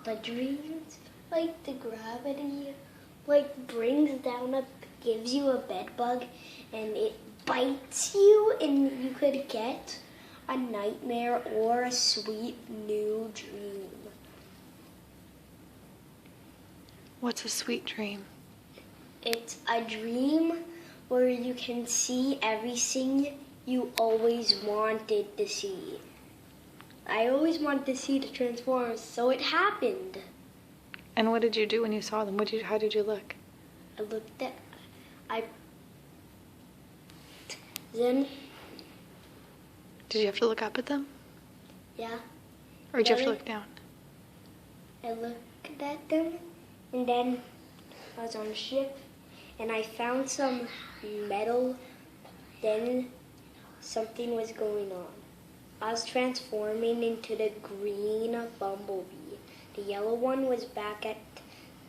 The dreams, like the gravity, brings down gives you a bed bug, and it bites you, and you could get a nightmare or a sweet new dream. What's a sweet dream? It's a dream where you can see everything you always wanted to see. I always wanted to see the Transformers, so it happened. And what did you do when you saw them? How did you look? Then... Did you have to look up at them? Yeah. Or did you have to look down? I looked at them, and then I was on a ship, and I found some metal. Then something was going on. I was transforming into the green Bumblebee. The yellow one was back at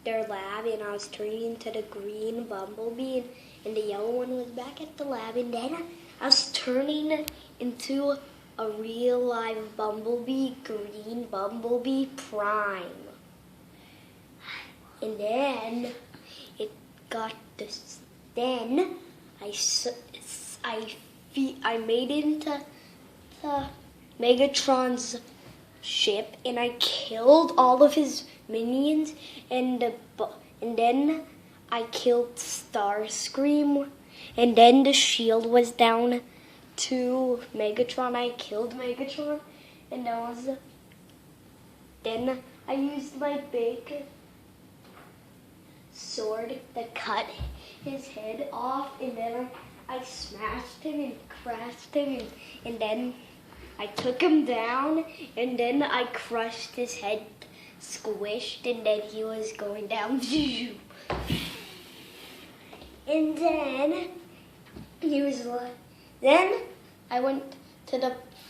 their lab, and I was turning into the green Bumblebee, and the yellow one was back at the lab, and then I was turning into a real live Bumblebee, green Bumblebee Prime. And then it got this. Then I made it into Megatron's ship, and I killed all of his minions, and then I killed Starscream, and then the shield was down to Megatron. I killed Megatron, and then I used my big sword to cut his head off, and then I smashed him and crushed him, and then I took him down, and then I crushed his head, squished, and then he was going down. And then then I went to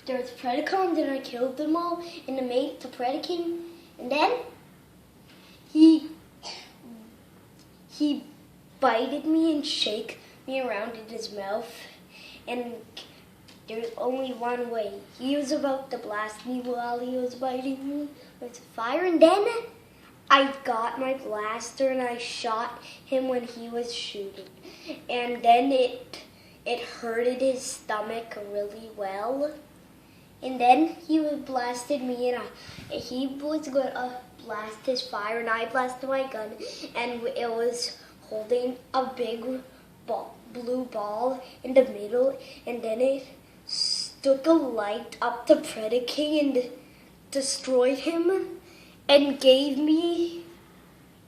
there was Predacons, and I killed them all, and I made the Predaking, and then he bited me and shake me around in his mouth, and there's only one way. He was about to blast me while he was biting me with fire, and then I got my blaster and I shot him when he was shooting, and then it hurted his stomach really well, and then he blasted me, and he was going to blast his fire, and I blasted my gun, and it was holding a big blue ball in the middle, and then it stuck a light up the Predaking and destroyed him and gave me,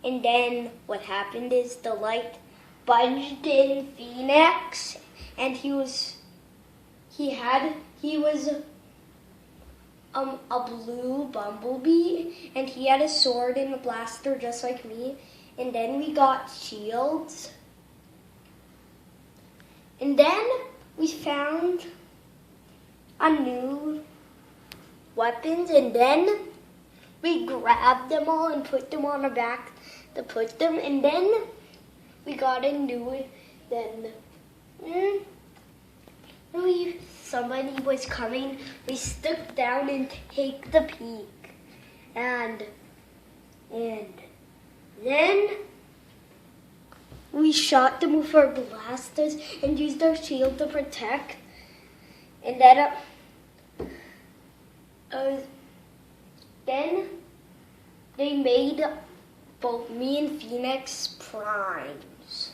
and then what happened is the light bunched in Phoenix, and he was a blue Bumblebee, and he had a sword and a blaster just like me, and then we got shields, and then we found a new weapons, and then we grabbed them all and put them on our back to put them, and then we got a new, then somebody was coming, we stuck down and take the peek, and then we shot them with our blasters and used our shield to protect, and then they made both me and Phoenix primes.